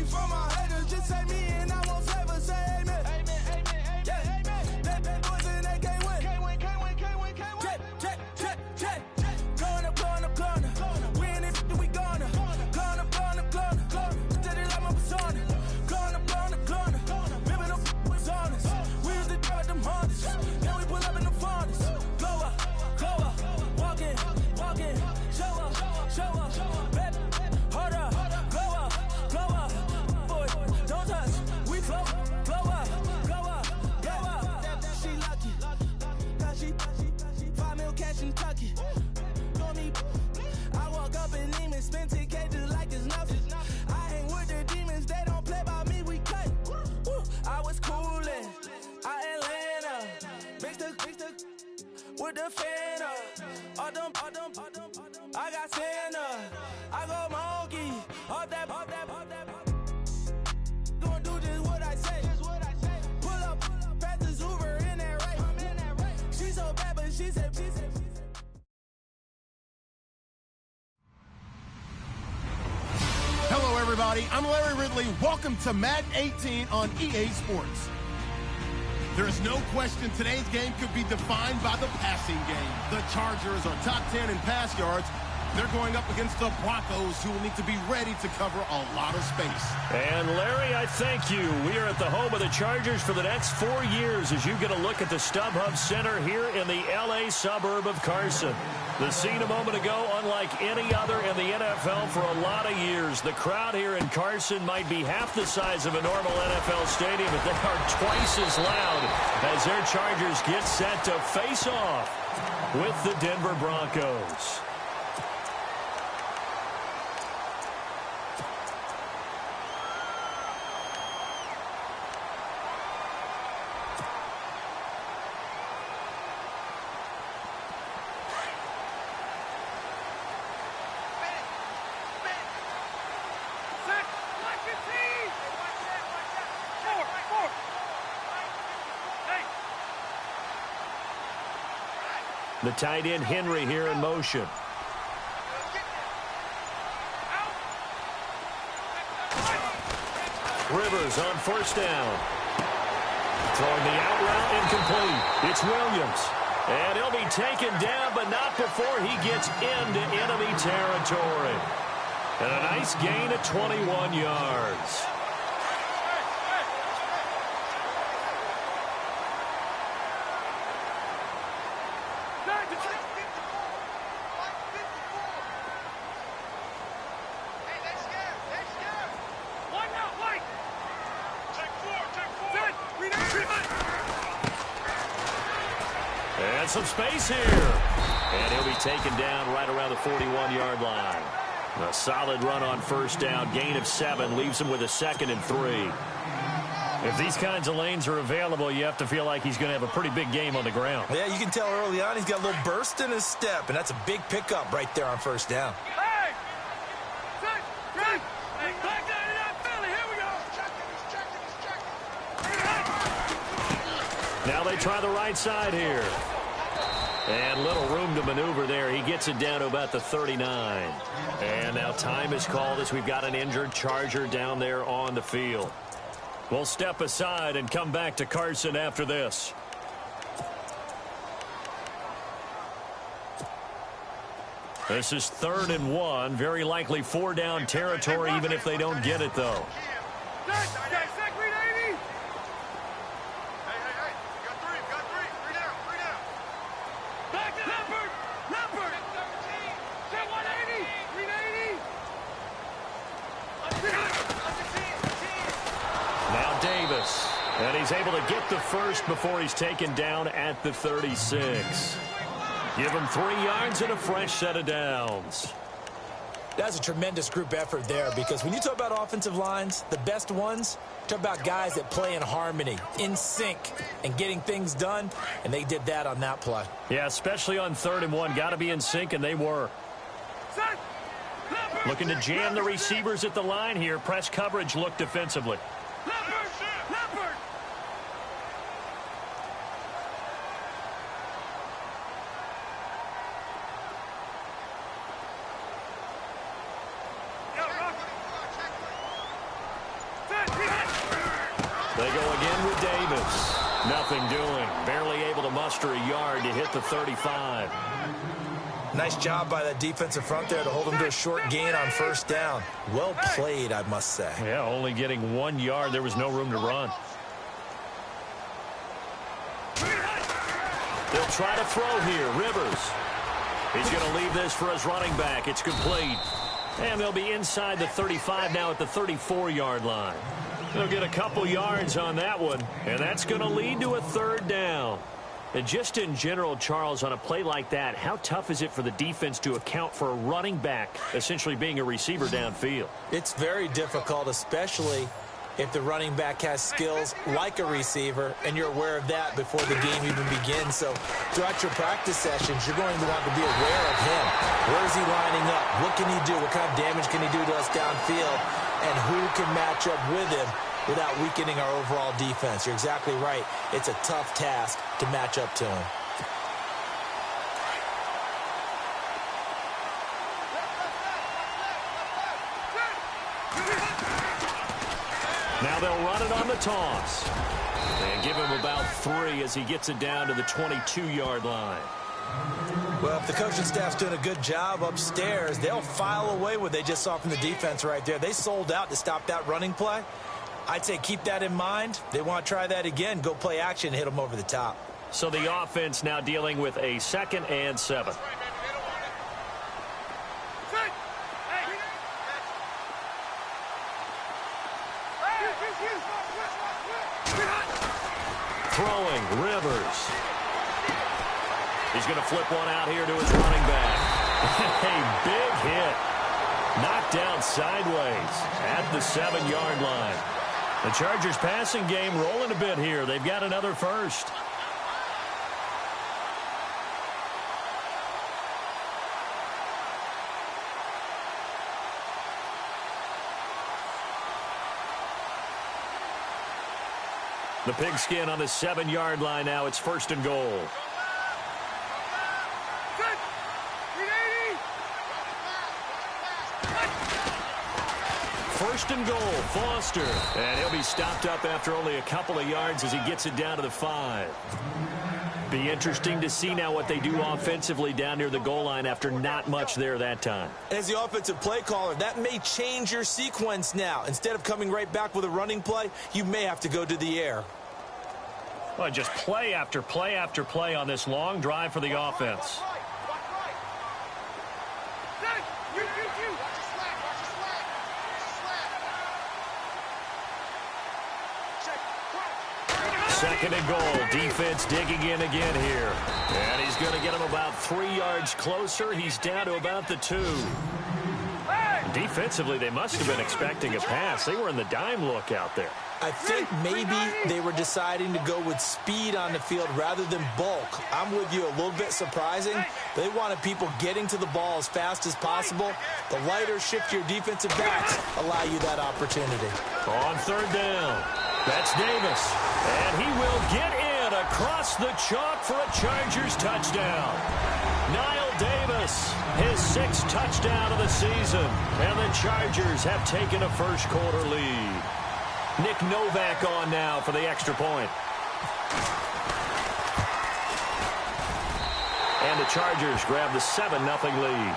from my haters, just say me and I won't favor, say amen. Amen, amen, amen, yeah. Amen. They boys and they can't win. Can't win, can't win, can't win, can't win. Check, check, check, check. Corner, corner, corner. Win it, we gonna. Corner, corner, corner. Steady like my persona. Corner, corner, corner. Remember the was honest. We used to drive them Hondas. Now we pull up in the Fondas. Glow up, walk in, show up, baby, hold up, glow up, boy, don't touch, we flow up, she lucky, cause she 5 mil cash in Kentucky, know me, I walk up in demons, spend 10K just like it's nothing, I hang with the demons, they don't play by me, we cut, I was coolin', out Atlanta, mixed with the fan all them, I got Santa, I go monkey, all that, gonna do just what I say, pull up, pass the Uber in that race, she so bad, but she said, Hello, everybody. I'm Larry Ridley. Welcome to Madden 18 on EA Sports. There is no question today's game could be defined by the passing game. The Chargers are top 10 in pass yards. They're going up against the Broncos, who will need to be ready to cover a lot of space. And, Larry, I thank you. We are at the home of the Chargers for the next 4 years as you get a look at the StubHub Center here in the L.A. suburb of Carson. The scene a moment ago, unlike any other in the NFL for a lot of years. The crowd here in Carson might be half the size of a normal NFL stadium, but they are twice as loud as their Chargers get set to face off with the Denver Broncos. The tight end Henry here in motion. Rivers on first down. Throwing the out route incomplete. It's Williams. And he'll be taken down, but not before he gets into enemy territory. And a nice gain of 21 yards. And some space here. And he'll be taken down right around the 41-yard line. A solid run on first down. Gain of 7 leaves him with a 2nd and 3. If these kinds of lanes are available, you have to feel like he's going to have a pretty big game on the ground. Yeah, you can tell early on he's got a little burst in his step, and that's a big pickup right there on first down. hey, back down to that Philly, here we go. Now they try the right side here. And little room to maneuver there. He gets it down to about the 39. And now time is called as we've got an injured Charger down there on the field. We'll step aside and come back to Carson after this. This is 3rd and 1. Very likely 4-down territory, even if they don't get it, though. Now Davis. And he's able to get the first before he's taken down at the 36. Give him 3 yards and a fresh set of downs. That's a tremendous group effort there, because when you talk about offensive lines, the best ones, talk about guys that play in harmony, in sync, and getting things done, and they did that on that play. Yeah, especially on 3rd and 1. Got to be in sync, and they were. Looking to jam the receivers at the line here. Press coverage look defensively. They go again with Davis. Nothing doing. Barely able to muster a yard to hit the 35. Nice job by that defensive front there to hold them to a short gain on first down. Well played, I must say. Yeah, only getting 1 yard. There was no room to run. They'll try to throw here. Rivers. He's going to leave this for his running back. It's complete. And they'll be inside the 35 now at the 34-yard line. They'll get a couple yards on that one, and that's going to lead to a third down. And just in general, Charles, on a play like that, how tough is it for the defense to account for a running back essentially being a receiver downfield? It's very difficult, especially if the running back has skills like a receiver, and you're aware of that before the game even begins. So throughout your practice sessions, you're going to want to be aware of him. Where is he lining up? What can he do? What kind of damage can he do to us downfield? And who can match up with him without weakening our overall defense? You're exactly right. It's a tough task to match up to him. Now they'll run it on the toss. And give him about 3 as he gets it down to the 22-yard line. Well, if the coaching staff's doing a good job upstairs, they'll file away what they just saw from the defense right there. They sold out to stop that running play. I'd say keep that in mind. They want to try that again. Go play action, hit them over the top. So the offense now dealing with a 2nd and 7. Throwing, Rivers. He's going to flip one out here to his running back. A big hit. Knocked down sideways at the 7-yard line. The Chargers passing game rolling a bit here. They've got another first. The pigskin on the 7-yard line now. It's 1st and goal. First and goal, Foster. And he'll be stopped up after only a couple of yards as he gets it down to the 5. Be interesting to see now what they do offensively down near the goal line after not much there that time. As the offensive play caller, that may change your sequence now. Instead of coming right back with a running play, you may have to go to the air. Well, just play after play after play on this long drive for the offense. Second and goal. Defense digging in again here. And he's going to get him about 3 yards closer. He's down to about the 2. Defensively, they must have been expecting a pass. They were in the dime look out there. I think maybe they were deciding to go with speed on the field rather than bulk. I'm with you, a little bit surprising. They wanted people getting to the ball as fast as possible. The lighter, shiftier defensive backs allow you that opportunity. On 3rd down, that's Davis. And he will get in across the chalk for a Chargers touchdown. Niall Davis, his 6th touchdown of the season. And the Chargers have taken a first-quarter lead. Nick Novak on now for the extra point. And the Chargers grab the 7-0 lead.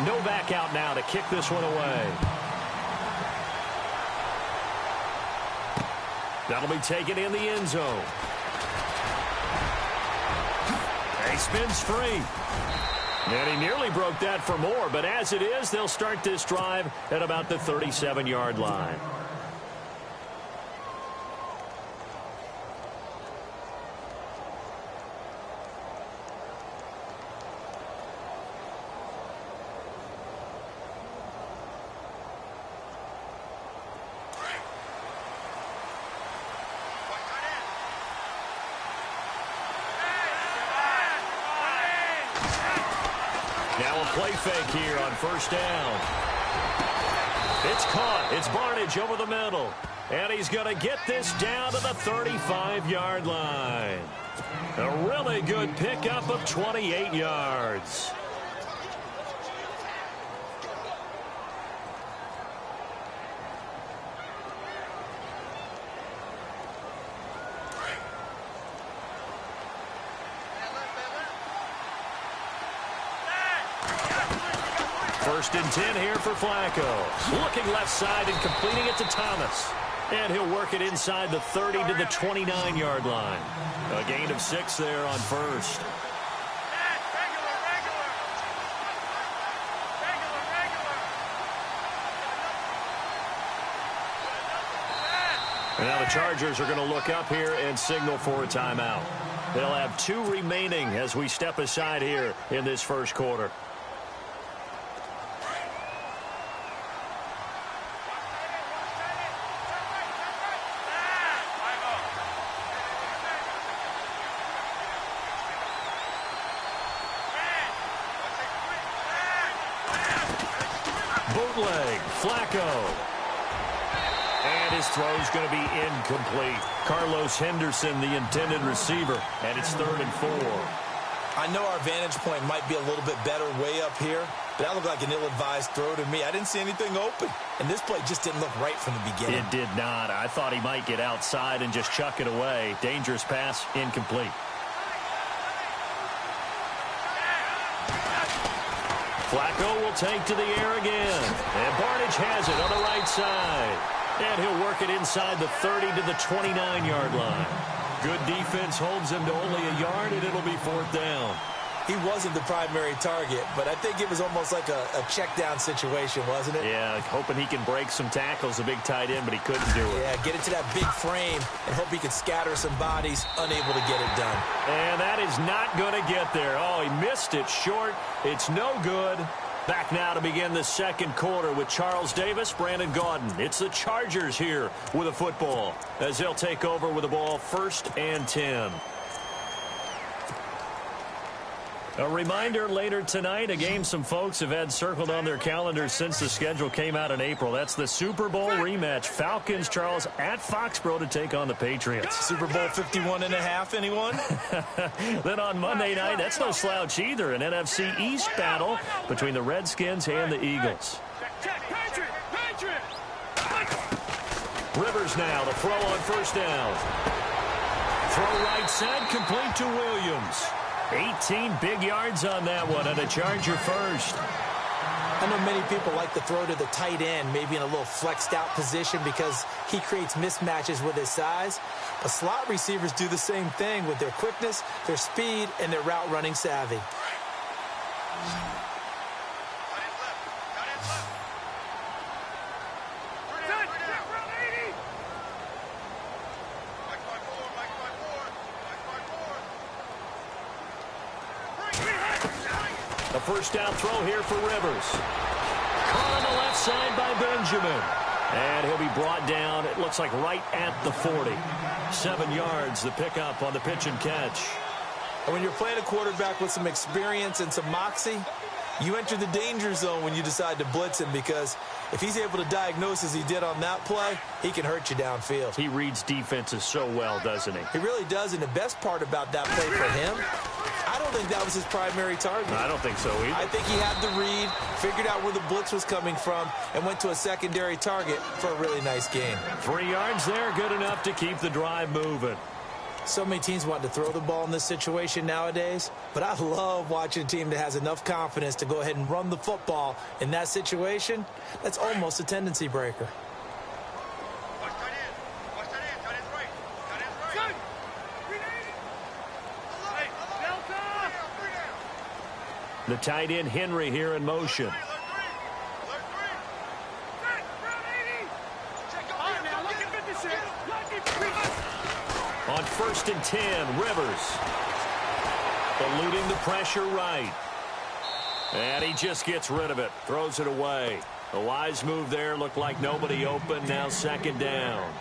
Novak out now to kick this one away. That'll be taken in the end zone. He spins free. And he nearly broke that for more, but as it is, they'll start this drive at about the 37-yard line. Now a play fake here on 1st down. It's caught. It's Barnage over the middle. And he's going to get this down to the 35-yard line. A really good pickup of 28 yards. First and 10 here for Flacco. Looking left side and completing it to Thomas. And he'll work it inside the 30 to the 29-yard line. A gain of 6 there on first. And now the Chargers are going to look up here and signal for a timeout. They'll have 2 remaining as we step aside here in this first quarter. Bootleg, Flacco. And his throw's going to be incomplete. Carlos Henderson, the intended receiver, and it's 3rd and 4. I know our vantage point might be a little bit better way up here, but that looked like an ill-advised throw to me. I didn't see anything open, and this play just didn't look right from the beginning. It did not. I thought he might get outside and just chuck it away. Dangerous pass, incomplete. Flacco will take to the air again. And Barnidge has it on the right side. And he'll work it inside the 30 to the 29-yard line. Good defense holds him to only a yard, and it'll be 4th down. He wasn't the primary target, but I think it was almost like a check-down situation, wasn't it? Yeah, hoping he can break some tackles, a big tight end, but he couldn't do it. Yeah, get it to that big frame and hope he could scatter some bodies, unable to get it done. And that is not going to get there. Oh, he missed it short. It's no good. Back now to begin the second quarter with Charles Davis, Brandon Gaudin. It's the Chargers here with a football as they'll take over with the ball 1st and 10. A reminder later tonight, a game some folks have had circled on their calendars since the schedule came out in April. That's the Super Bowl rematch. Falcons, Charles, at Foxborough to take on the Patriots. Super Bowl 51.5, anyone? Then on Monday night, that's no slouch either, an NFC East battle between the Redskins and the Eagles. Rivers now, the throw on 1st down. Throw right side, complete to Williams. 18 big yards on that one, and a Charger first. I know many people like to throw to the tight end, maybe in a little flexed out position because he creates mismatches with his size. But slot receivers do the same thing with their quickness, their speed, and their route running savvy. A first down throw here for Rivers. Caught on the left side by Benjamin. And he'll be brought down, it looks like right at the 40. 7 yards, the pickup on the pitch and catch. And when you're playing a quarterback with some experience and some moxie, you enter the danger zone when you decide to blitz him, because if he's able to diagnose as he did on that play, he can hurt you downfield. He reads defenses so well, doesn't he? He really does, and the best part about that play for him, I don't think that was his primary target. I don't think so either. I think he had the read, figured out where the blitz was coming from, and went to a secondary target for a really nice gain. 3 yards there, good enough to keep the drive moving. So many teams want to throw the ball in this situation nowadays, but I love watching a team that has enough confidence to go ahead and run the football in that situation. That's almost a tendency breaker. The tight end Henry here in motion. On 1st and 10, Rivers. Eluding the pressure right. And he just gets rid of it. Throws it away. A wise move there. Looked like nobody open. Now 2nd down.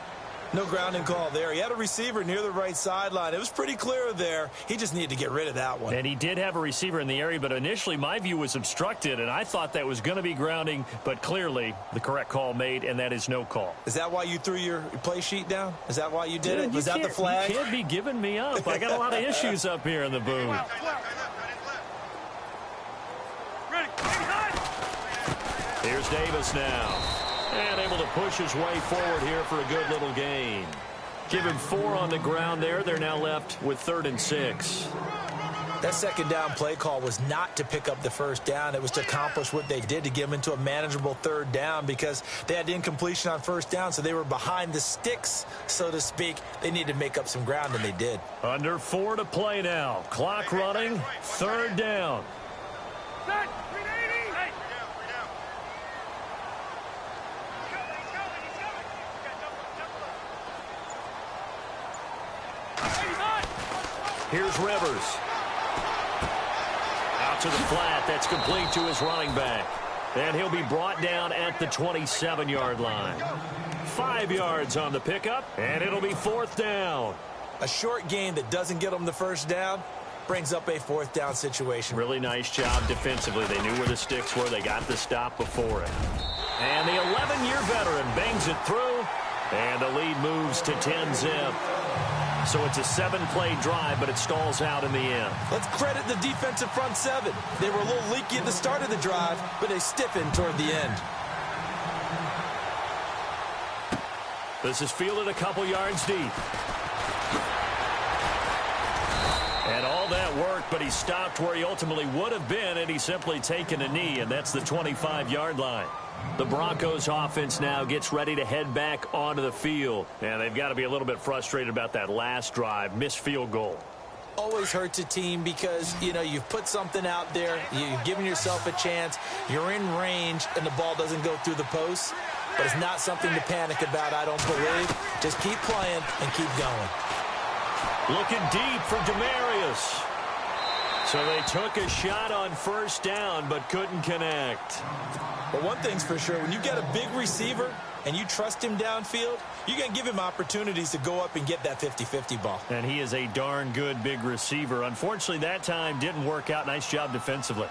No grounding call there. He had a receiver near the right sideline. It was pretty clear there. He just needed to get rid of that one. And he did have a receiver in the area, but initially my view was obstructed, and I thought that was going to be grounding, but clearly the correct call made, and that is no call. Is that why you threw your play sheet down? Is that why you did it? Was that the flag? You can't be giving me up. I got a lot of issues up here in the booth. Here's Davis now. And able to push his way forward here for a good little gain. Give him 4 on the ground there. They're now left with 3rd and 6. That second down play call was not to pick up the first down. It was to accomplish what they did, to get them into a manageable third down, because they had incompletion on first down, so they were behind the sticks, so to speak. They needed to make up some ground, and they did. Under 4 to play now. Clock running. Third down. Here's Rivers. Out to the flat. That's complete to his running back. And he'll be brought down at the 27-yard line. 5 yards on the pickup, and it'll be fourth down. A short gain that doesn't get them the first down brings up a fourth down situation. Really nice job defensively. They knew where the sticks were. They got the stop before it. And the 11-year veteran bangs it through, and the lead moves to 10-zip. So it's a 7-play drive, but it stalls out in the end. Let's credit the defensive front seven. They were a little leaky at the start of the drive, but they stiffened toward the end. This is fielded a couple yards deep. And all that worked, but he stopped where he ultimately would have been, and he's simply taken a knee, and that's the 25-yard line. The Broncos offense now gets ready to head back onto the field. And they've got to be a little bit frustrated about that last drive, missed field goal. Always hurts a team because, you know, you've put something out there, you've given yourself a chance, you're in range, and the ball doesn't go through the post. But it's not something to panic about, I don't believe. Just keep playing and keep going. Looking deep for Demarius. So they took a shot on first down, but couldn't connect. But one thing's for sure, when you get a big receiver and you trust him downfield, you're going to give him opportunities to go up and get that 50-50 ball. And he is a darn good big receiver. Unfortunately, that time didn't work out. Nice job defensively.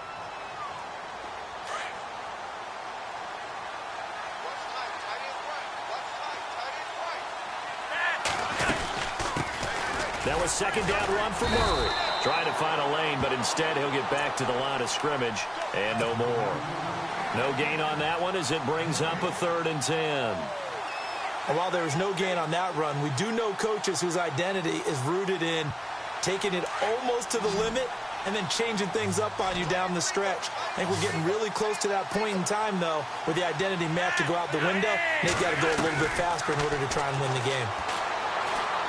That was second down run for Murray. Trying to find a lane, but instead he'll get back to the line of scrimmage and no more. No gain on that one as it brings up a 3rd and 10. And while there was no gain on that run, we do know coaches whose identity is rooted in taking it almost to the limit and then changing things up on you down the stretch. I think we're getting really close to that point in time, though, where the identity may have to go out the window. They've got to go a little bit faster in order to try and win the game.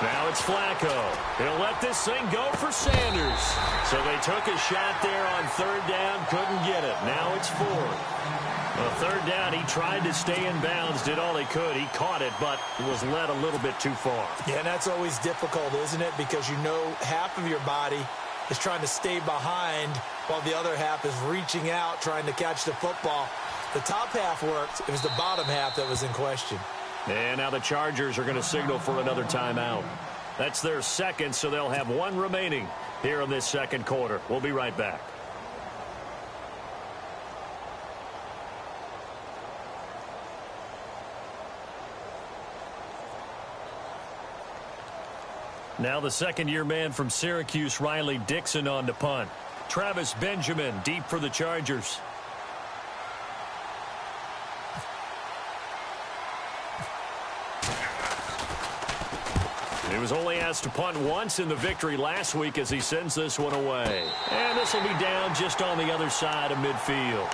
Now it's Flacco. He'll let this thing go for Sanders. So they took a shot there on 3rd down, couldn't get it. Now it's 4th. On 3rd down, he tried to stay in bounds, did all he could. He caught it, but was led a little bit too far. Yeah, and that's always difficult, isn't it? Because you know half of your body is trying to stay behind while the other half is reaching out, trying to catch the football. The top half worked. It was the bottom half that was in question. And now the Chargers are going to signal for another timeout. That's their second, so they'll have one remaining here in this second quarter. We'll be right back. Now the second-year man from Syracuse, Riley Dixon, on to punt. Travis Benjamin deep for the Chargers. He was only asked to punt once in the victory last week as he sends this one away. And this will be down just on the other side of midfield.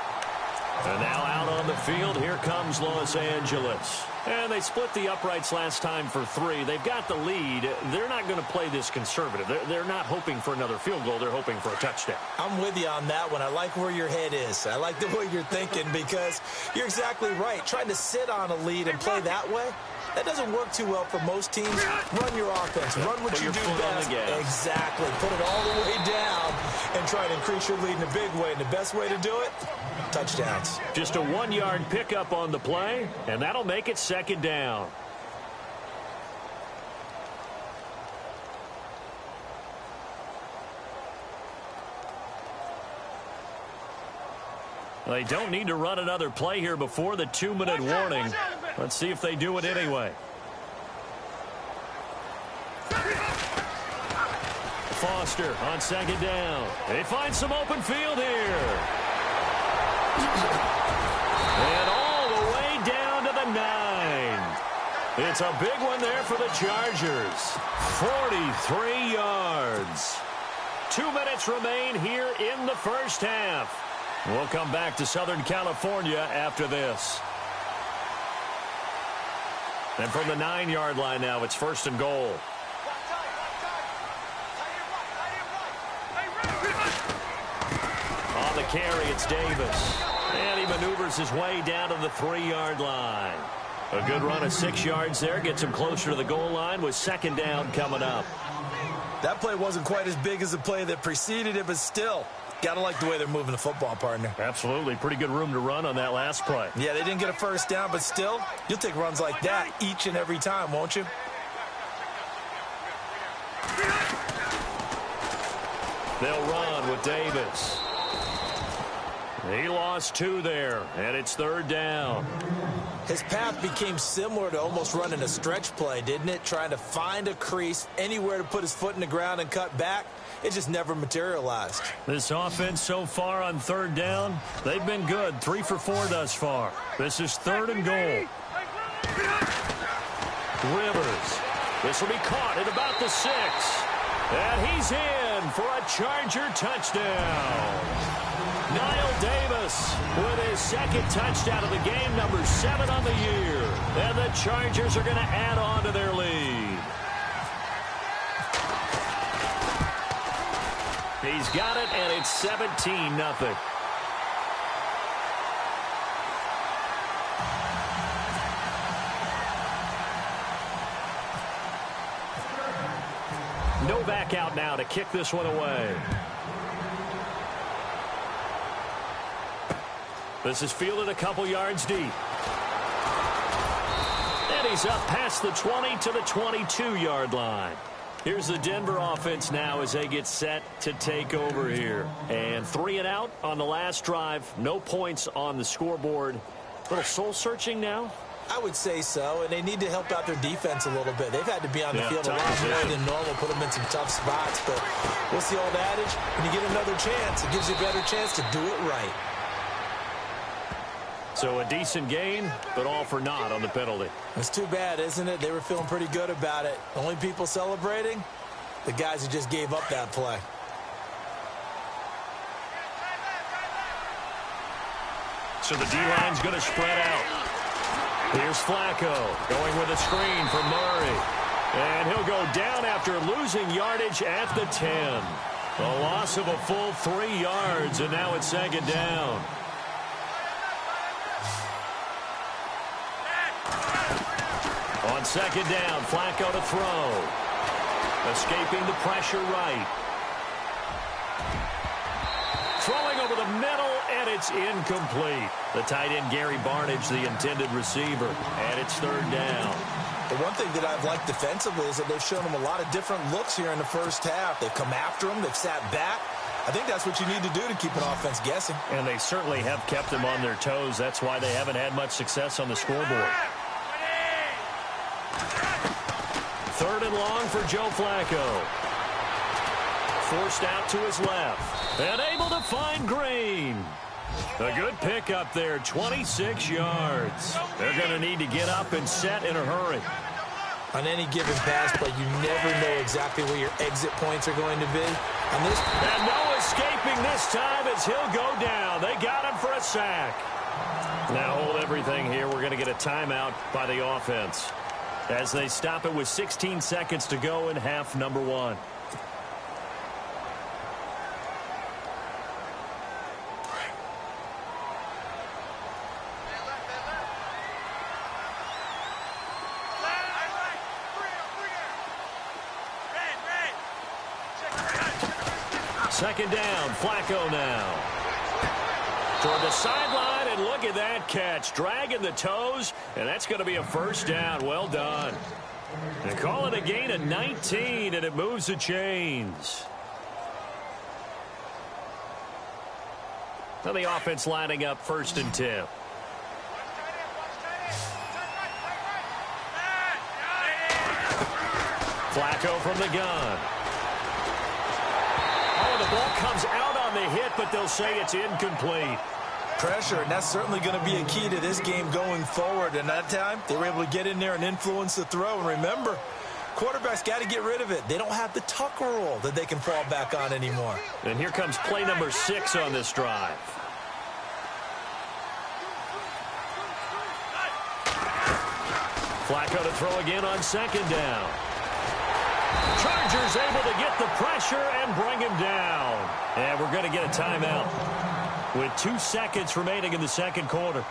And now out on the field, here comes Los Angeles. And they split the uprights last time for 3. They've got the lead. They're not going to play this conservative. They're not hoping for another field goal. They're hoping for a touchdown. I'm with you on that one. I like where your head is. I like the way you're thinking because you're exactly right. Trying to sit on a lead and play that way, that doesn't work too well for most teams. Run your offense. Run what you do best. Exactly. Put it all the way down and try to increase your lead in a big way. And the best way to do it, touchdowns. Just a 1-yard pickup on the play, and that'll make it second down. They don't need to run another play here before the 2-minute warning. Let's see if they do it anyway. Foster on second down. They find some open field here. And all the way down to the 9. It's a big one there for the Chargers. 43 yards. 2 minutes remain here in the first half. We'll come back to Southern California after this. And from the 9-yard line now, it's 1st and goal. On the carry, it's Davis. And he maneuvers his way down to the 3-yard line. A good run of 6 yards there. Gets him closer to the goal line with 2nd down coming up. That play wasn't quite as big as the play that preceded it, but still, got to like the way they're moving the football, partner. Absolutely. Pretty good room to run on that last play. Yeah, they didn't get a 1st down, but still, you'll take runs like that each and every time, won't you? They'll run with Davis. He lost 2 there, and it's 3rd down. His path became similar to almost running a stretch play, didn't it? Trying to find a crease, anywhere to put his foot in the ground and cut back. It just never materialized. This offense so far on 3rd down, they've been good. 3 for 4 thus far. This is 3rd and goal. Rivers. This will be caught at about the 6. And he's in for a Charger touchdown. Niall Davis with his 2nd touchdown of the game, number 7 on the year. And the Chargers are going to add on to their lead. He's got it, and it's 17-0. Novak out now to kick this one away. This is fielded a couple yards deep. And he's up past the 20 to the 22-yard line. Here's the Denver offense now as they get set to take over here. And 3 and out on the last drive. No points on the scoreboard. A little soul-searching now? I would say so, and they need to help out their defense a little bit. They've had to be on the field a lot more than normal, put them in some tough spots. But what's the old adage? When you get another chance, it gives you a better chance to do it right. So a decent gain, but all for naught on the penalty. It's too bad, isn't it? They were feeling pretty good about it. The only people celebrating, the guys who just gave up that play. So the D-line's going to spread out. Here's Flacco going with a screen for Murray. And he'll go down after losing yardage at the 10. A loss of a full 3 yards, and now it's 2nd down. On 2nd down, Flacco to throw. Escaping the pressure right. Throwing over the middle, and it's incomplete. The tight end, Gary Barnidge, the intended receiver. And it's 3rd down. The one thing that I've liked defensively is that they've shown them a lot of different looks here in the first half. They've come after them. They've sat back. I think that's what you need to do to keep an offense guessing. And they certainly have kept them on their toes. That's why they haven't had much success on the scoreboard. 3rd and long for Joe Flacco. Forced out to his left. And able to find Green. A good pickup there, 26 yards. They're going to need to get up and set in a hurry. On any given pass play, you never know exactly where your exit points are going to be. And no escaping this time as he'll go down. They got him for a sack. Now hold everything here. We're going to get a timeout by the offense as they stop it with 16 seconds to go in half number 1. Second down, Flacco now. Toward the sideline, and look at that catch. Dragging the toes, and that's going to be a 1st down. Well done. They call it a gain of 19, and it moves the chains. Now the offense lining up 1st and 10. Flacco from the gun. Oh, the ball comes out on the hit, but they'll say it's incomplete. Pressure, and that's certainly going to be a key to this game going forward. And that time, they were able to get in there and influence the throw. And remember, quarterback's got to get rid of it. They don't have the Tucker rule that they can fall back on anymore. And here comes play number 6 on this drive. Flacco to throw again on second down. Chargers able to get the pressure and bring him down. And we're going to get a timeout with 2 seconds remaining in the second quarter.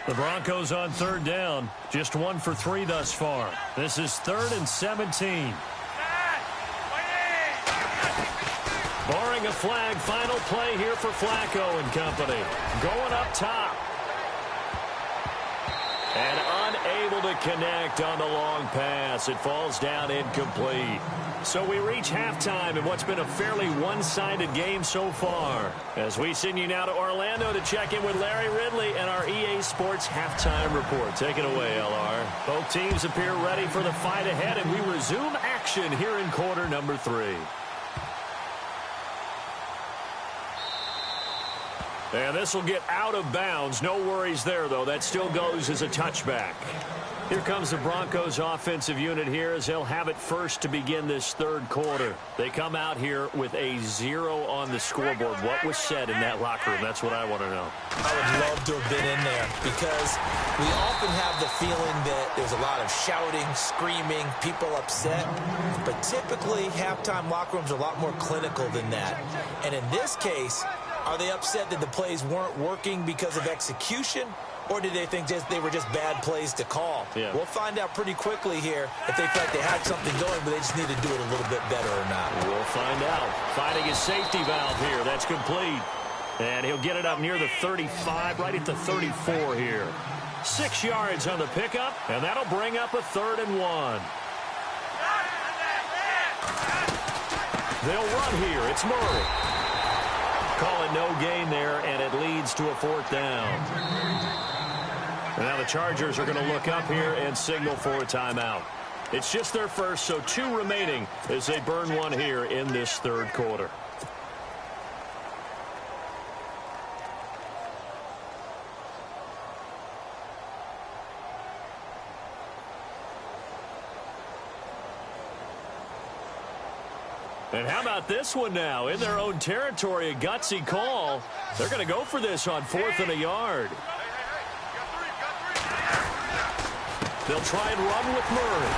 The Broncos on third down. Just 1 for 3 thus far. This is 3rd and 17. Barring a flag, final play here for Flacco and company. Going up top. And unable to connect on the long pass. It falls down incomplete. So we reach halftime in what's been a fairly one-sided game so far. As we send you now to Orlando to check in with Larry Ridley and our EA Sports halftime report. Take it away, LR. Both teams appear ready for the fight ahead, and we resume action here in quarter number 3. And this will get out of bounds. No worries there, though. That still goes as a touchback. Here comes the Broncos offensive unit here as they'll have it first to begin this third quarter. They come out here with a 0 on the scoreboard. What was said in that locker room? That's what I want to know. I would love to have been in there because we often have the feeling that there's a lot of shouting, screaming, people upset. But typically, halftime locker rooms are a lot more clinical than that. And in this case, are they upset that the plays weren't working because of execution? Or did they think they were just bad plays to call? Yeah. We'll find out pretty quickly here if they felt they had something going, but they just need to do it a little bit better or not. We'll find out. Finding his safety valve here. That's complete. And he'll get it up near the 35, right at the 34 here. 6 yards on the pickup, and that'll bring up a 3rd and 1. They'll run here. It's Murray. Call it no gain there, and it leads to a 4th down. Now the Chargers are going to look up here and signal for a timeout. It's just their first, so 2 remaining as they burn 1 here in this third quarter. And how about this one now? In their own territory, a gutsy call. They're going to go for this on 4th and a yard. They'll try and run with Murray.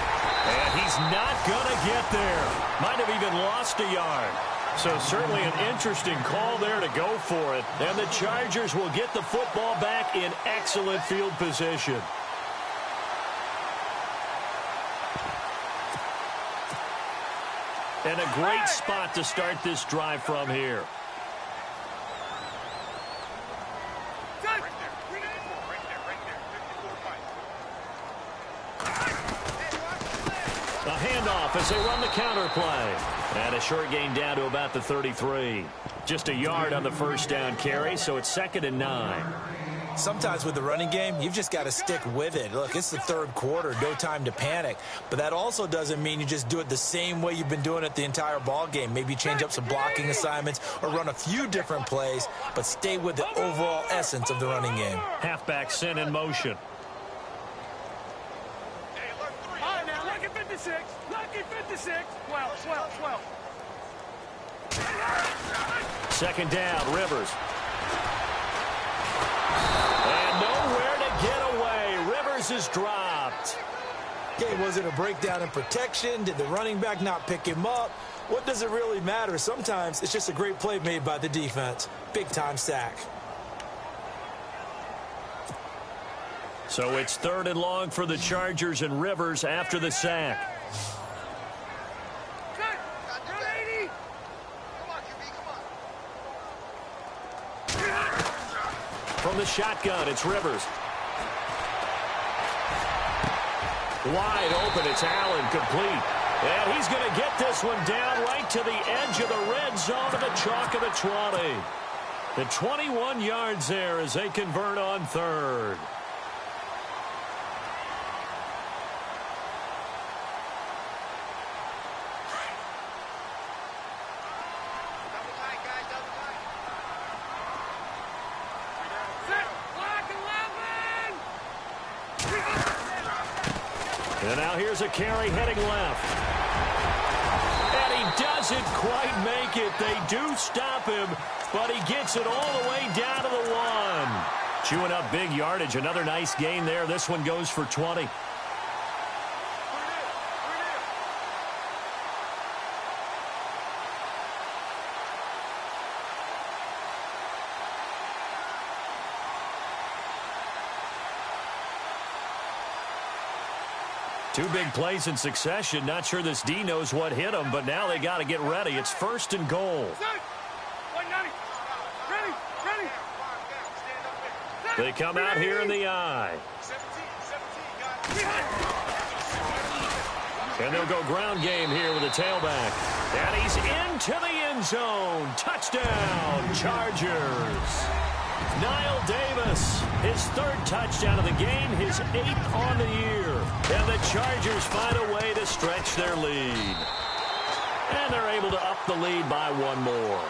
And he's not going to get there. Might have even lost a yard. So certainly an interesting call there to go for it. And the Chargers will get the football back in excellent field position. And a great spot to start this drive from here. A handoff as they run the counter play. And a short gain down to about the 33. Just a yard on the first down carry, so it's 2nd and 9. Sometimes with the running game, you've just got to stick with it. Look, it's the third quarter, no time to panic. But that also doesn't mean you just do it the same way you've been doing it the entire ball game. Maybe change up some blocking assignments or run a few different plays, but stay with the overall essence of the running game. Halfback sent in motion. All right, now, lucky 56. Lucky 56. 12. 2nd down, Rivers. And nowhere to get away. Rivers is dropped. Okay, was it a breakdown in protection? Did the running back not pick him up? What does it really matter? Sometimes it's just a great play made by the defense. Big-time sack. So it's 3rd and long for the Chargers and Rivers after the sack. From the shotgun, it's Rivers. Wide open, it's Allen, complete. And he's going to get this one down right to the edge of the red zone of the chalk of the 20. The 21 yards there as they convert on 3rd. And now here's a carry heading left. And he doesn't quite make it. They do stop him, but he gets it all the way down to the 1. Chewing up big yardage. Another nice gain there. This one goes for 20. Two big plays in succession. Not sure this D knows what hit him, but now they got to get ready. It's 1st and goal. They come out here in the I. And they'll go ground game here with a tailback. And he's into the end zone. Touchdown, Chargers. Niall Davis, his 3rd touchdown of the game, his 8th on the year. And the Chargers find a way to stretch their lead. And they're able to up the lead by 1 more.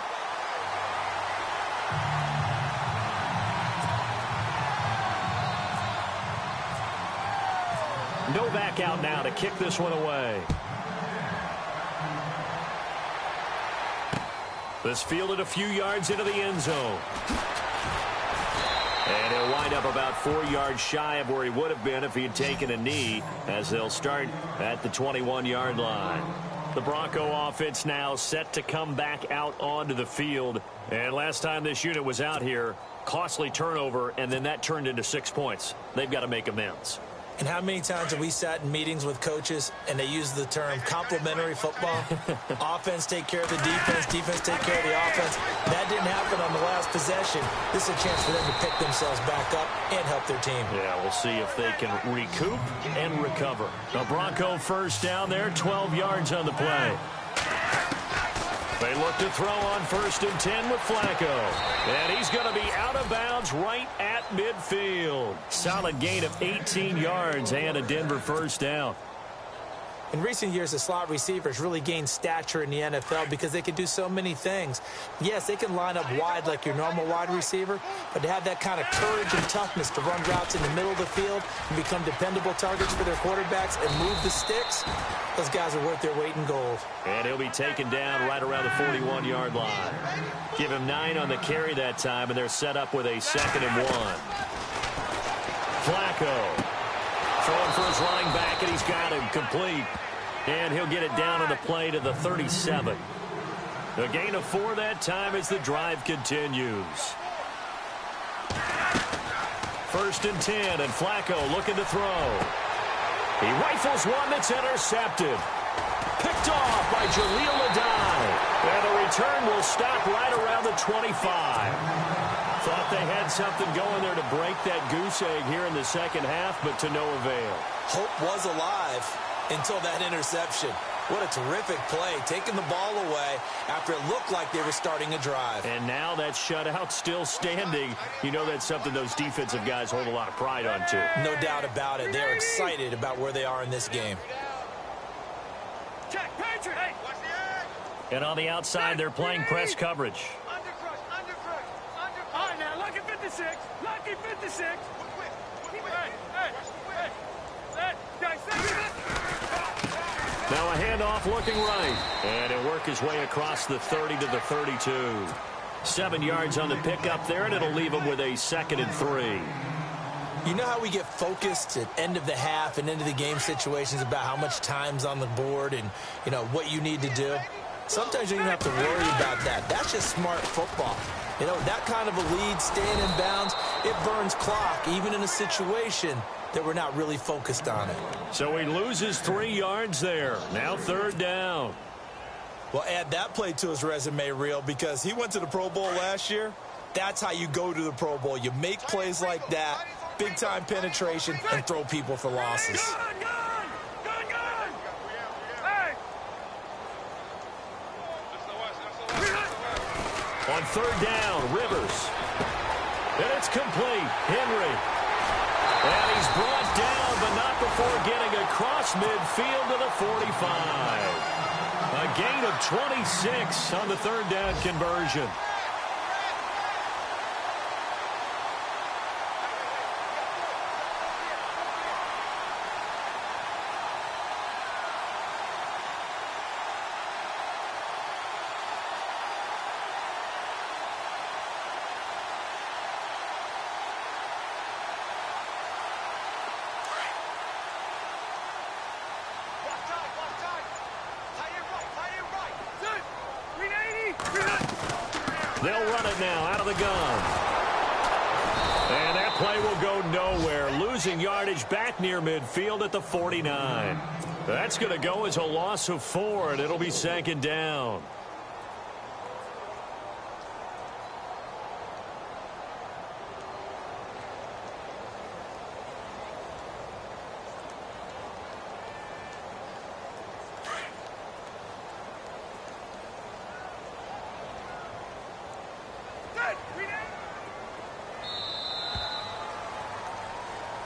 Novak out now to kick this one away. This fielded a few yards into the end zone. And he'll wind up about 4 yards shy of where he would have been if he had taken a knee, as they'll start at the 21-yard line. The Bronco offense now set to come back out onto the field. And last time this unit was out here, costly turnover, and then that turned into 6 points. They've got to make amends. And how many times have we sat in meetings with coaches and they use the term complementary football? Offense take care of the defense, defense take care of the offense. That didn't happen on the last possession. This is a chance for them to pick themselves back up and help their team. Yeah, we'll see if they can recoup and recover. The Bronco first down there, 12 yards on the play. They look to throw on 1st and 10 with Flacco. And he's going to be out of bounds right at midfield. Solid gain of 18 yards and a Denver first down. In recent years, the slot receivers really gained stature in the NFL because they can do so many things. Yes, they can line up wide like your normal wide receiver, but to have that kind of courage and toughness to run routes in the middle of the field and become dependable targets for their quarterbacks and move the sticks, those guys are worth their weight in gold. And he'll be taken down right around the 41-yard line. Give him 9 on the carry that time, and they're set up with a 2nd and 1. Flacco throwing for his running back, and he's got him complete. And he'll get it down on the play to the 37. The gain of 4 that time as the drive continues. 1st and 10, and Flacco looking to throw. He rifles one that's intercepted. Picked off by Jaleel Adai. And the return will stop right around the 25. Thought they had something going there to break that goose egg here in the second half, but to no avail. Hope was alive until that interception. What a terrific play, taking the ball away after it looked like they were starting a drive. And now that shutout still standing. You know that's something those defensive guys hold a lot of pride on, too. No doubt about it. They're excited about where they are in this game. Check, Patriot. Hey, watch the egg. And on the outside, they're playing press coverage. Under crush. All right, now, lucky 56. Lucky 56. Hey. Guys, now a handoff looking right. And he'll work his way across the 30 to the 32. 7 yards on the pickup there, and it'll leave him with a 2nd and 3. You know how we get focused at end of the half and end of the game situations about how much time's on the board and, you know, what you need to do? Sometimes you don't have to worry about that. That's just smart football. You know, that kind of a lead, staying in bounds, it burns clock, even in a situation that we're not really focused on it. So he loses 3 yards there. Now 3rd down. Well, add that play to his resume reel because he went to the Pro Bowl last year. That's how you go to the Pro Bowl. You make plays like that, big-time penetration, and throw people for losses. Gun! Hey! On 3rd down, Rivers. And it's complete. Henry. And he's brought down, but not before getting across midfield to the 45. A gain of 26 on the 3rd down conversion. They'll run it now out of the gun. And that play will go nowhere, losing yardage back near midfield at the 49. That's going to go as a loss of 4, and it'll be 2nd down.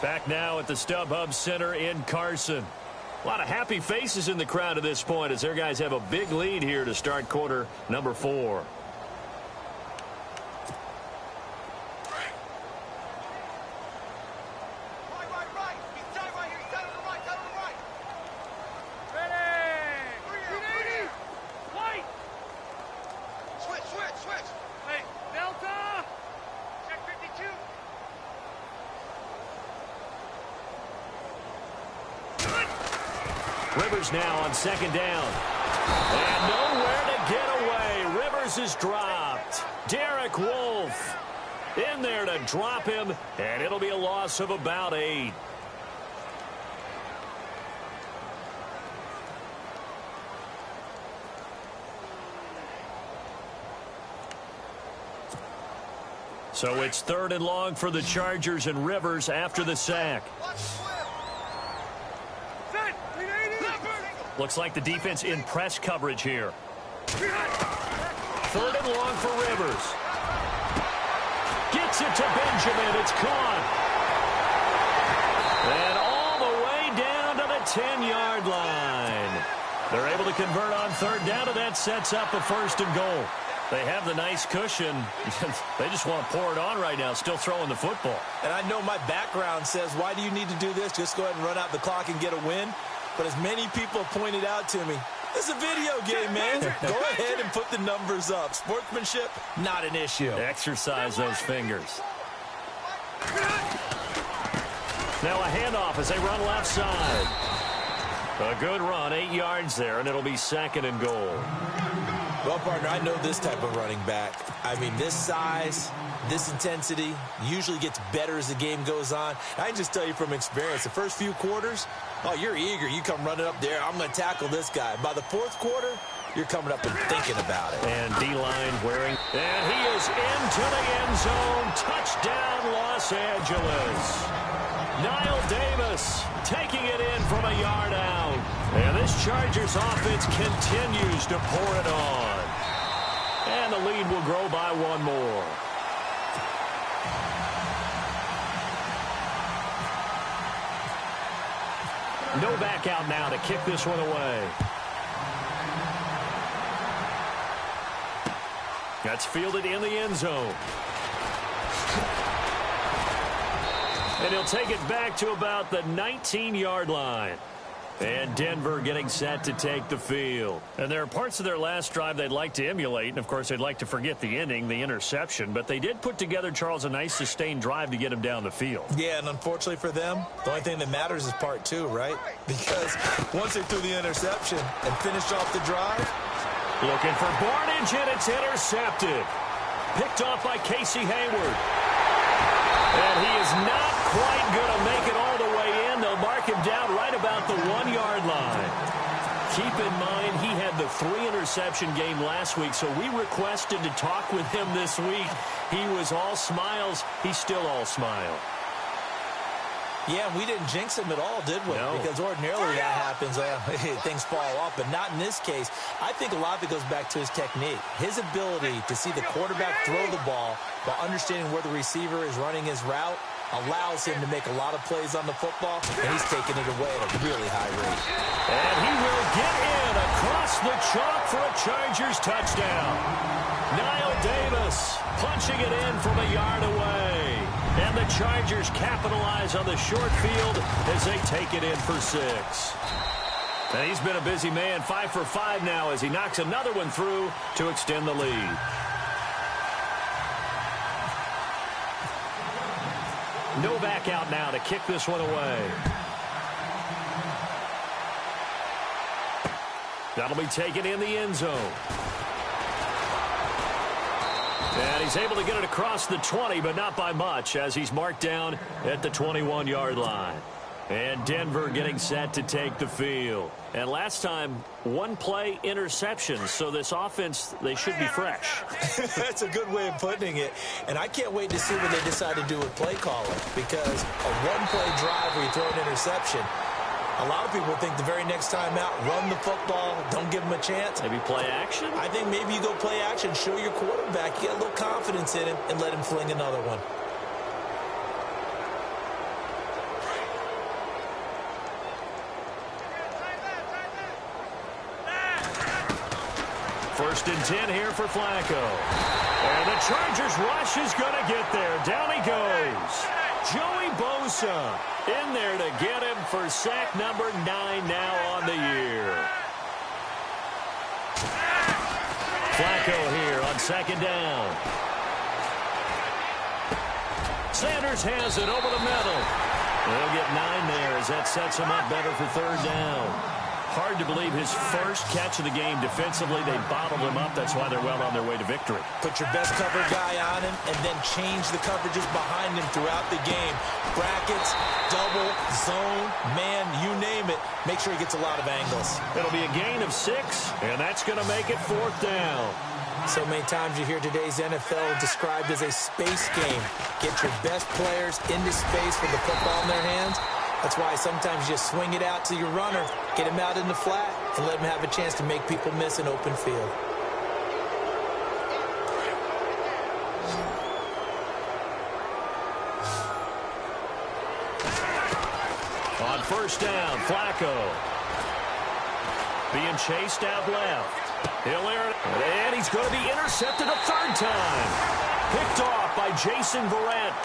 Back now at the StubHub Center in Carson. A lot of happy faces in the crowd at this point as their guys have a big lead here to start quarter number 4. Rivers now on 2nd down. And nowhere to get away. Rivers is dropped. Derek Wolfe in there to drop him, and it'll be a loss of about 8. So it's 3rd and long for the Chargers, and Rivers after the sack. Looks like the defense in press coverage here. 3rd and long for Rivers. Gets it to Benjamin. It's caught. And all the way down to the 10-yard line. They're able to convert on 3rd down, and that sets up a 1st and goal. They have the nice cushion. They just want to pour it on right now, still throwing the football. And I know my background says, why do you need to do this? Just go ahead and run out the clock and get a win. But as many people pointed out to me, this is a video game, man. Go ahead and put the numbers up. Sportsmanship, not an issue. Exercise those fingers. Now a handoff as they run left side. A good run, 8 yards there, and it'll be 2nd and goal. Well, partner, I know this type of running back. I mean, this size, this intensity usually gets better as the game goes on. I can just tell you from experience, the first few quarters, oh, you're eager. You come running up there. I'm going to tackle this guy. By the 4th quarter, you're coming up and thinking about it. And D-line wearing. And he is into the end zone. Touchdown, Los Angeles. Niall Davis taking it in from a yard out. And this Chargers offense continues to pour it on. And the lead will grow by 1 more. No back out now to kick this one away. That's fielded in the end zone. And he'll take it back to about the 19-yard line. And Denver getting set to take the field. And there are parts of their last drive they'd like to emulate. And, of course, they'd like to forget the ending, the interception. But they did put together, Charles, a nice sustained drive to get him down the field. Yeah, and unfortunately for them, the only thing that matters is part 2, right? Because once they threw the interception and finished off the drive. Looking for Barnage, and it's intercepted. Picked off by Casey Hayward. And he is not quite going to make it all the way in. They'll mark him down right about the 1-yard line. Keep in mind, he had the 3-interception game last week, so we requested to talk with him this week. He was all smiles. He's still all smile. Yeah, we didn't jinx him at all, did we? No. Because ordinarily that happens. Things fall off, but not in this case. I think a lot of it goes back to his technique. His ability to see the quarterback throw the ball while understanding where the receiver is running his route allows him to make a lot of plays on the football, and he's taking it away at a really high rate. And he will get in across the chalk for a Chargers touchdown. Niall Davis punching it in from a yard away. And the Chargers capitalize on the short field as they take it in for 6. And he's been a busy man, 5 for 5 now as he knocks another one through to extend the lead. No back out now to kick this one away. That'll be taken in the end zone. And he's able to get it across the 20, but not by much, as he's marked down at the 21-yard line. And Denver getting set to take the field. And last time, one-play interception, so this offense, they should be fresh. That's a good way of putting it. And I can't wait to see what they decide to do with play calling, because a one-play drive where you throw an interception, a lot of people think the very next time out, run the football, don't give them a chance. Maybe play action? I think maybe you go play action, show your quarterback, you get a little confidence in him, and let him fling another one. First and 10 here for Flacco. And the Chargers rush is going to get there. Down he goes. Joey Bosa in there to get him for sack number 9 now on the year. Flacco here on second down. Sanders has it over the middle. They'll get 9 there as that sets him up better for third down. Hard to believe his first catch of the game defensively. They bottled him up. That's why they're well on their way to victory. Put your best cover guy on him and then change the coverages behind him throughout the game. Brackets, double, zone, man, you name it. Make sure he gets a lot of angles. It'll be a gain of 6, and that's going to make it fourth down. So many times you hear today's NFL described as a space game. Get your best players into space with the football in their hands. That's why sometimes you just swing it out to your runner, get him out in the flat, and let him have a chance to make people miss an open field. On first down, Flacco. Being chased out left. He'll air it, and he's going to be intercepted a third time. Picked off by Jason Verrett.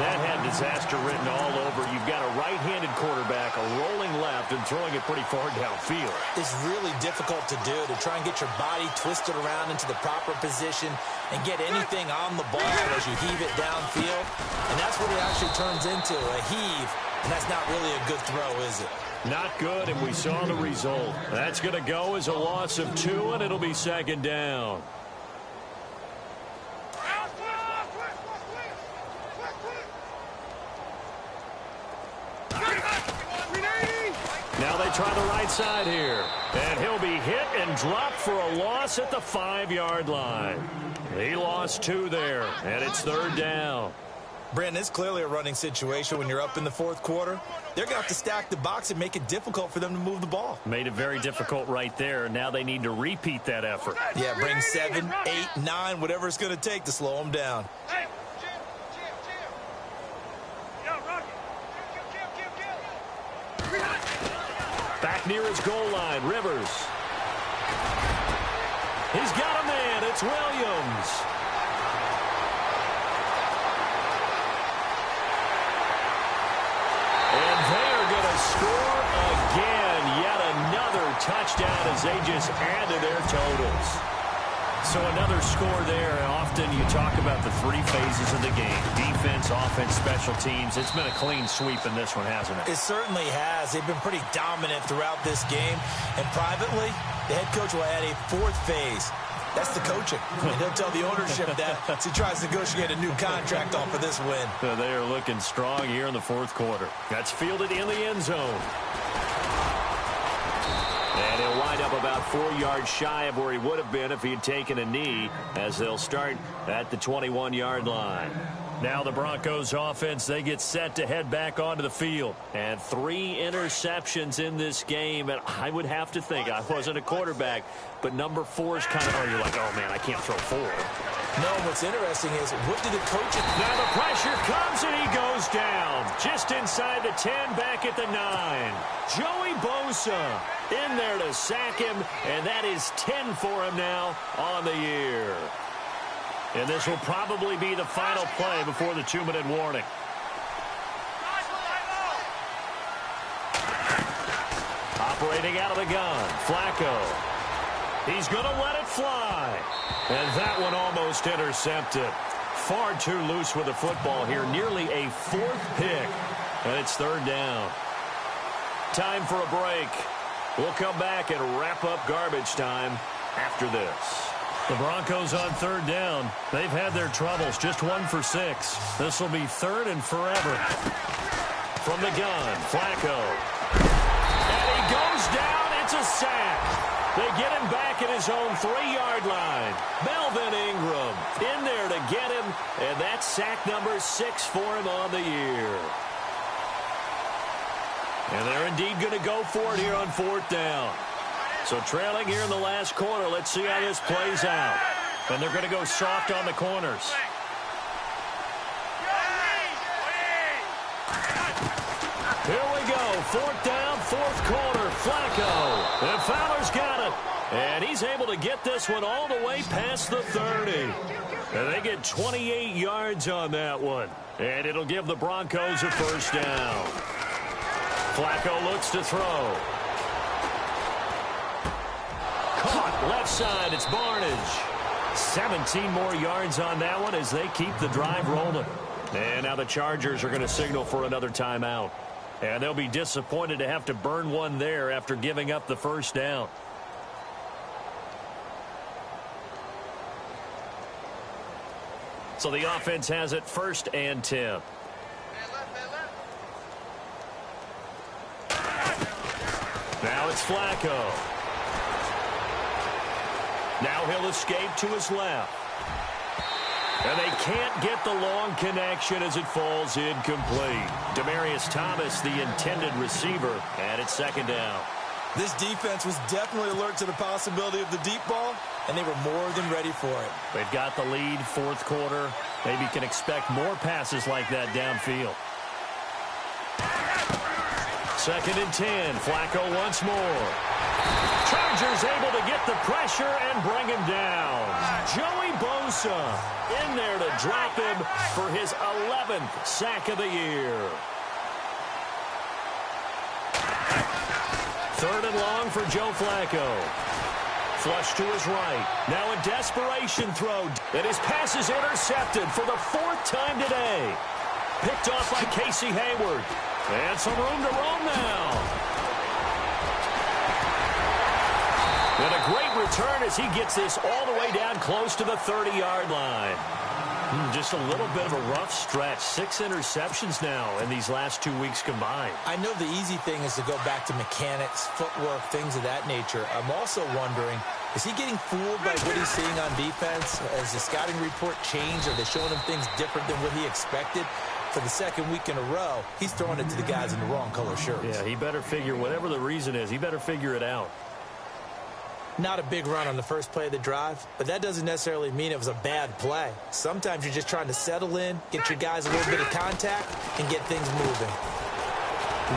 That had disaster written all over. You've got a right-handed quarterback, a rolling left, and throwing it pretty far downfield. It's really difficult to do, to try and get your body twisted around into the proper position and get anything on the ball as you heave it downfield. And that's what it actually turns into, a heave. And that's not really a good throw, is it? Not good, and we saw the result. That's going to go as a loss of 2, and it'll be second down. Now they try the right side here. And he'll be hit and dropped for a loss at the 5-yard line. He lost 2 there, and it's third down. Brandon, it's clearly a running situation when you're up in the fourth quarter. They're going to have to stack the box and make it difficult for them to move the ball. Made it very difficult right there. Now they need to repeat that effort. Yeah, bring 7, 8, 9, whatever it's going to take to slow them down. Hey, Back near his goal line, Rivers. He's got a man. It's Williams. And they're going to score again. Yet another touchdown as they just add to their totals. So another score there. Often you talk about the 3 phases of the game. Defense, offense, special teams. It's been a clean sweep in this one, hasn't it? It certainly has. They've been pretty dominant throughout this game. And privately, the head coach will add a 4th phase. That's the coaching. And he'll tell the ownership that as he tries to negotiate a new contract on for this win. So they are looking strong here in the fourth quarter. That's fielded in the end zone. And he'll wind up about 4 yards shy of where he would have been if he had taken a knee, as they'll start at the 21-yard line. Now the Broncos offense, they get set to head back onto the field. And 3 interceptions in this game. And I would have to think, I wasn't a quarterback, but number 4 is kind of, oh, you're like, oh, man, I can't throw 4. No, what's interesting is, what did the coach... Now the pressure comes and he goes down. Just inside the 10, back at the 9. Joey Bosa in there to sack him, and that is 10 for him now on the year. And this will probably be the final play before the 2-minute warning. Operating out of the gun, Flacco. He's going to let it fly. And that one almost intercepted. Far too loose with the football here. Nearly a 4th pick. And it's third down. Time for a break. We'll come back and wrap up garbage time after this. The Broncos on third down. They've had their troubles, just 1 for 6. This will be third and forever. From the gun, Flacco. And he goes down. It's a sack. They get him back at his own 3-yard line. Melvin Ingram in there to get him, and that's sack number 6 for him on the year. And they're indeed going to go for it here on 4th down. So trailing here in the last quarter, let's see how this plays out. And they're going to go soft on the corners. Here we go. 4th down, 4th quarter. Flacco. And Fowler's got it. And he's able to get this one all the way past the 30. And they get 28 yards on that one. And it'll give the Broncos a first down. Flacco looks to throw. Caught left side. It's Barnage. 17 more yards on that one as they keep the drive rolling. And now the Chargers are going to signal for another timeout. And they'll be disappointed to have to burn one there after giving up the first down. So the offense has it 1st and 10. Now it's Flacco. Now he'll escape to his left. And they can't get the long connection as it falls incomplete. Demaryius Thomas, the intended receiver, and it's 2nd down. This defense was definitely alert to the possibility of the deep ball, and they were more than ready for it. They've got the lead, 4th quarter. Maybe can expect more passes like that downfield. 2nd and 10. Flacco once more. Chargers able to get the pressure and bring him down. Joey Bosa in there to drop him for his 11th sack of the year. 3rd and long for Joe Flacco. Flush to his right. Now a desperation throw. And his pass is intercepted for the 4th time today. Picked off by Casey Hayward. And some room to roam now. And a great return as he gets this all the way down close to the 30-yard line. Just a little bit of a rough stretch. 6 interceptions now in these last 2 weeks combined. I know the easy thing is to go back to mechanics, footwork, things of that nature. I'm also wondering, is he getting fooled by what he's seeing on defense? Has the scouting report changed? Are they showing him things different than what he expected? For the 2nd week in a row, he's throwing it to the guys in the wrong color shirts. Yeah, he better figure, whatever the reason is, he better figure it out. Not a big run on the first play of the drive, but that doesn't necessarily mean it was a bad play. Sometimes you're just trying to settle in, get your guys a little bit of contact, and get things moving.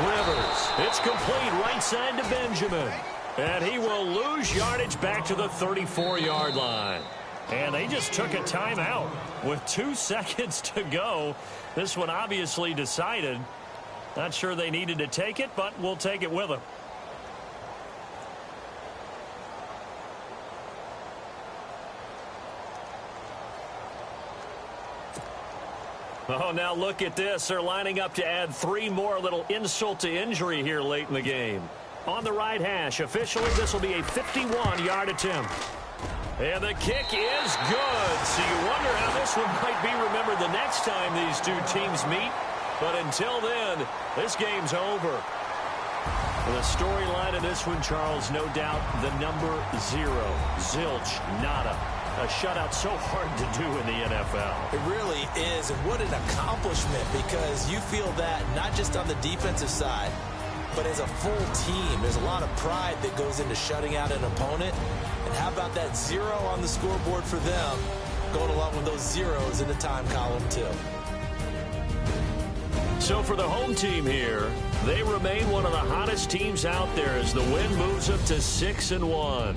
Rivers, it's complete right side to Benjamin. And he will lose yardage back to the 34-yard line. And they just took a timeout with 2 seconds to go. This one obviously decided. Not sure they needed to take it, but we'll take it with them. Oh, now look at this. They're lining up to add 3 more. Little insult to injury here late in the game. On the right hash, officially this will be a 51-yard attempt. And the kick is good. So you wonder how this one might be remembered the next time these two teams meet. But until then, this game's over. The storyline of this one, Charles, no doubt the number 0. Zilch, nada. A shutout so hard to do in the NFL. It really is, and what an accomplishment, because you feel that not just on the defensive side, but as a full team. There's a lot of pride that goes into shutting out an opponent. And how about that 0 on the scoreboard for them, going along with those zeros in the time column, too. So for the home team here, they remain one of the hottest teams out there as the win moves them to 6-1.